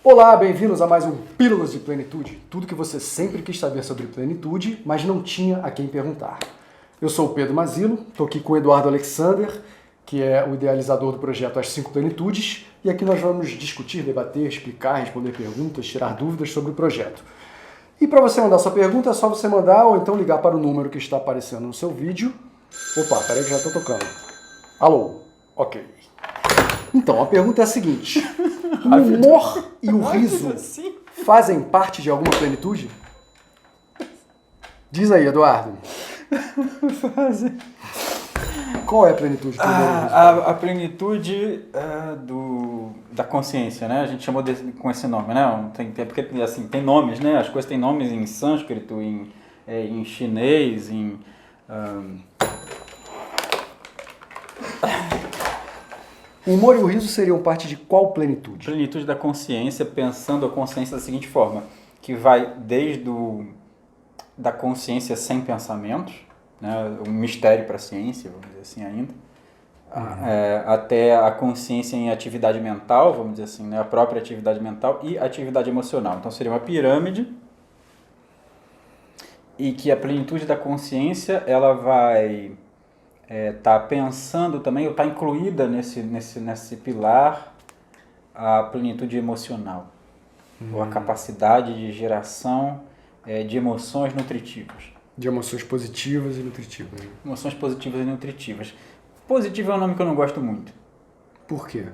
Olá, bem-vindos a mais um Pílulas de Plenitude, tudo que você sempre quis saber sobre plenitude, mas não tinha a quem perguntar. Eu sou o Pedro Mazilo, estou aqui com o Eduardo Alexander, que é o idealizador do projeto As 5 Plenitudes, e aqui nós vamos discutir, debater, explicar, responder perguntas, tirar dúvidas sobre o projeto. E para você mandar sua pergunta, é só você mandar ou então ligar para o número que está aparecendo no seu vídeo. Opa, peraí que já estou tocando. Alô? Ok. Então, a pergunta é a seguinte: o humor e o riso fazem parte de alguma plenitude? Diz aí, Eduardo. Fazem. Qual é a plenitude? A plenitude da consciência, né? A gente chamou com esse nome, né? Porque assim, tem nomes, né? As coisas têm nomes em sânscrito, em chinês, O humor e o riso seriam parte de qual plenitude? Plenitude da consciência, pensando a consciência da seguinte forma, que vai desde da consciência sem pensamentos, né, um mistério para a ciência, vamos dizer assim ainda, até a consciência em atividade mental, vamos dizer assim, né, a própria atividade mental e atividade emocional. Então seria uma pirâmide e que a plenitude da consciência ela vai tá pensando também, ou está incluída nesse pilar, a plenitude emocional, ou a capacidade de geração de emoções nutritivas. De emoções positivas e nutritivas. Emoções positivas e nutritivas. Positivo é um nome que eu não gosto muito. Por quê?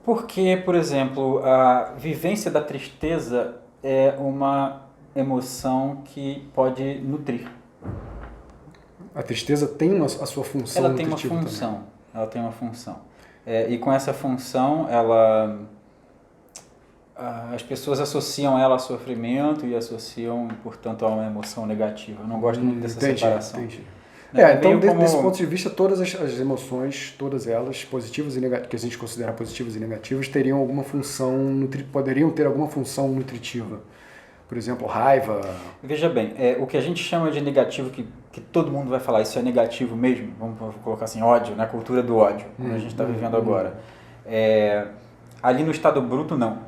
Porque, por exemplo, a vivência da tristeza é uma emoção que pode nutrir. A tristeza tem a sua função ela tem uma função também. Ela tem uma função. E com essa função, as pessoas associam ela a sofrimento e associam, portanto, a uma emoção negativa. Eu não gosto muito dessa separação. Entendi. Né? Então, desse ponto de vista, todas as emoções, todas elas, positivas e negativas, que a gente considera positivas e negativas, teriam alguma função, poderiam ter alguma função nutritiva. Por exemplo, raiva. Veja bem, o que a gente chama de negativo, que todo mundo vai falar, isso é negativo mesmo, vamos colocar assim, ódio, né? Cultura do ódio, como a gente está vivendo agora. Ali no estado bruto, não.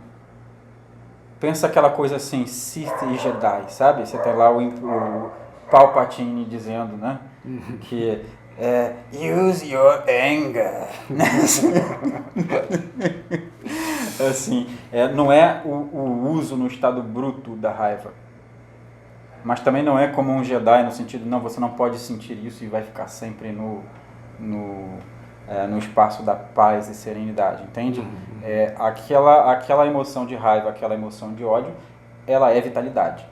Pensa aquela coisa assim, Sith e Jedi, sabe? Você tem lá o Palpatine dizendo, né? Que use your anger. Assim, não é o uso no estado bruto da raiva, mas também não é como um Jedi no sentido, não, você não pode sentir isso e vai ficar sempre no espaço da paz e serenidade, entende? Aquela emoção de raiva, aquela emoção de ódio, ela é vitalidade.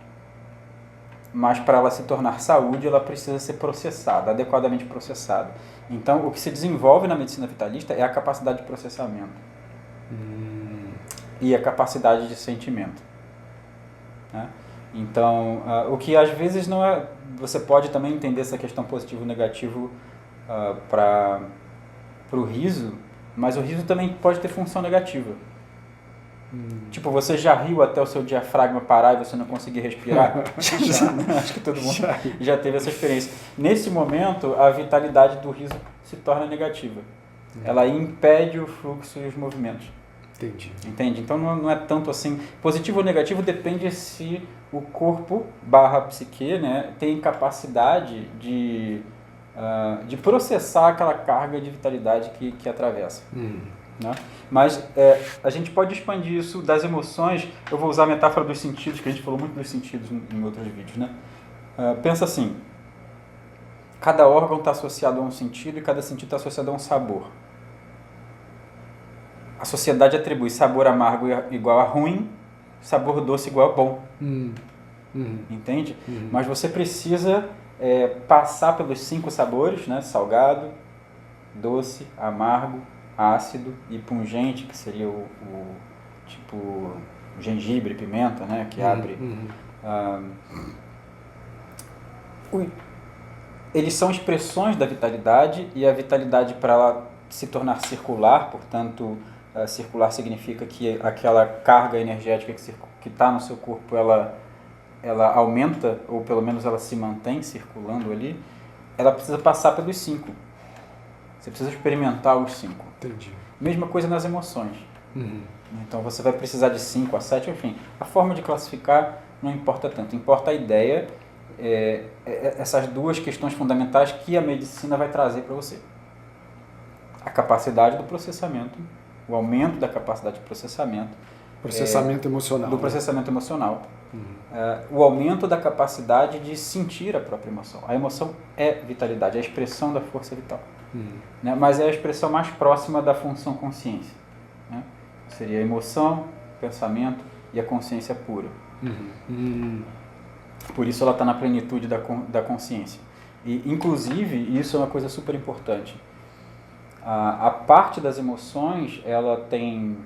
Mas para ela se tornar saúde, ela precisa ser processada, adequadamente processada. Então, o que se desenvolve na medicina vitalista é a capacidade de processamento. E a capacidade de sentimento. Né? Então, o que às vezes não é... Você pode também entender essa questão positivo e negativo para o riso, mas o riso também pode ter função negativa. Tipo, você já riu até o seu diafragma parar e você não conseguir respirar? Acho que todo mundo já teve essa experiência. Nesse momento, a vitalidade do riso se torna negativa. Ela impede o fluxo e os movimentos. Entendi. Entende? Então não é tanto assim. Positivo ou negativo depende se o corpo / psique, né, tem capacidade de processar aquela carga de vitalidade que atravessa. Né? Mas a gente pode expandir isso das emoções. Eu vou usar a metáfora dos sentidos, que a gente falou muito dos sentidos em outros vídeos. Né? Pensa assim, cada órgão está associado a um sentido e cada sentido está associado a um sabor. A sociedade atribui sabor amargo igual a ruim, sabor doce igual a bom. Entende? Mas você precisa passar pelos 5 sabores, né? Salgado, doce, amargo, ácido e pungente, que seria o tipo gengibre, pimenta, né? Que abre. Eles são expressões da vitalidade, e a vitalidade, para ela se tornar circular, portanto, circular significa que aquela carga energética que está no seu corpo, ela aumenta, ou pelo menos ela se mantém circulando ali, ela precisa passar pelos 5. Você precisa experimentar os 5. Entendi. Mesma coisa nas emoções. Então você vai precisar de 5 a 7, enfim. A forma de classificar não importa tanto, importa a ideia, essas duas questões fundamentais que a medicina vai trazer para você. A capacidade do processamento, o aumento da capacidade de processamento. Processamento emocional. Do processamento emocional. O aumento da capacidade de sentir a própria emoção. A emoção é vitalidade, é a expressão da força vital. Né? Mas é a expressão mais próxima da função consciência. Né? Seria a emoção, pensamento e a consciência pura. Por isso ela está na plenitude da consciência. E, inclusive, isso é uma coisa super importante. A parte das emoções, ela tem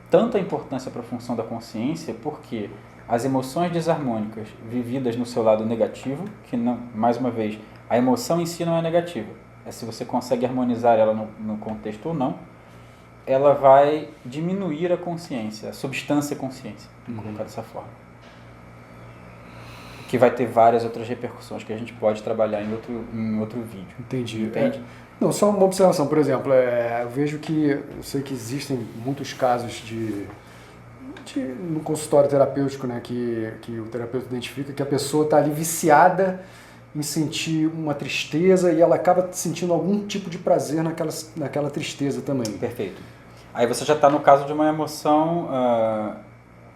tanta importância para a função da consciência, porque as emoções desarmônicas vividas no seu lado negativo, que não, mais uma vez, a emoção em si não é negativa, é se você consegue harmonizar ela no contexto ou não, ela vai diminuir a consciência, a substância consciência, vou colocar dessa forma. Que vai ter várias outras repercussões que a gente pode trabalhar em outro vídeo. Entendi. Entende? Não, só uma observação, por exemplo, eu vejo que, eu sei que existem muitos casos no consultório terapêutico, né, que o terapeuta identifica que a pessoa está ali viciada em sentir uma tristeza e ela acaba sentindo algum tipo de prazer naquela tristeza também. Perfeito. Aí você já está no caso de uma emoção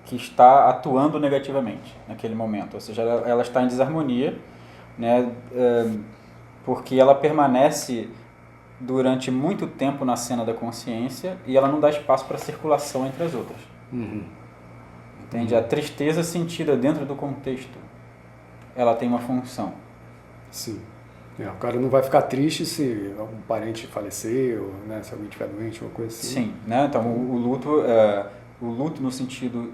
que está atuando negativamente naquele momento, ou seja, ela está em desarmonia, né, porque ela permanece durante muito tempo na cena da consciência e ela não dá espaço para circulação entre as outras. Entende? A tristeza sentida dentro do contexto, ela tem uma função. Sim. O cara não vai ficar triste se algum parente falecer, ou, né, se alguém estiver doente, uma coisa assim. Sim, né? Então o luto no sentido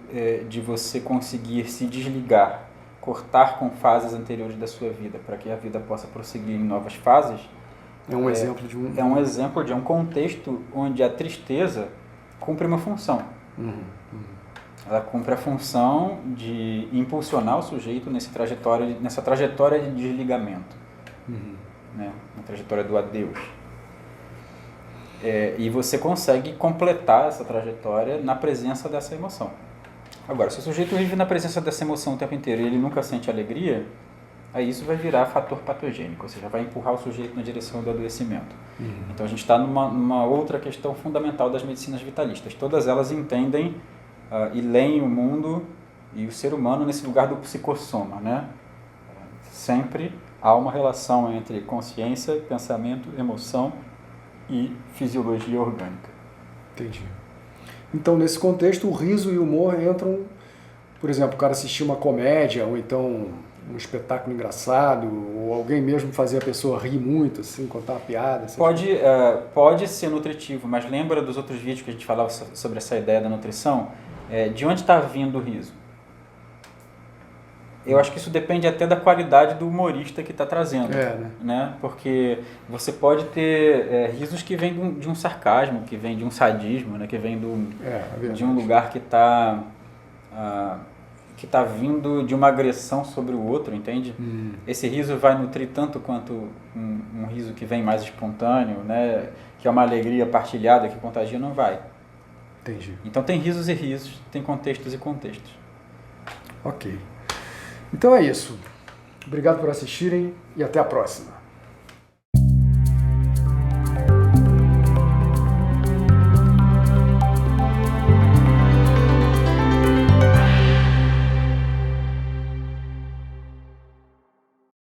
de você conseguir se desligar, cortar com fases anteriores da sua vida, para que a vida possa prosseguir em novas fases. É um exemplo de um... É um exemplo de um contexto onde a tristeza cumpre uma função. Ela cumpre a função de impulsionar o sujeito nessa trajetória de desligamento, né? Na trajetória do adeus. E você consegue completar essa trajetória na presença dessa emoção. Agora, se o sujeito vive na presença dessa emoção o tempo inteiro e ele nunca sente alegria, aí isso vai virar fator patogênico, ou seja, vai empurrar o sujeito na direção do adoecimento. Então a gente está numa outra questão fundamental das medicinas vitalistas. Todas elas entendem e leem o mundo e o ser humano nesse lugar do psicossoma, né? Sempre há uma relação entre consciência, pensamento, emoção e fisiologia orgânica. Entendi. Então, nesse contexto, o riso e o humor entram, por exemplo, o cara assistir uma comédia, ou então um espetáculo engraçado, ou alguém mesmo fazer a pessoa rir muito, assim, contar uma piada. Pode ser nutritivo, mas lembra dos outros vídeos que a gente falava sobre essa ideia da nutrição? De onde está vindo o riso? Eu acho que isso depende até da qualidade do humorista que está trazendo, né? Porque você pode ter risos que vêm de um sarcasmo, que vem de um sadismo, né? Que vem de um lugar que está vindo de uma agressão sobre o outro, entende? Esse riso vai nutrir tanto quanto um riso que vem mais espontâneo, né? Que é uma alegria partilhada que contagia, não vai. Entendi. Então tem risos e risos, tem contextos e contextos. Ok. Então é isso. Obrigado por assistirem e até a próxima.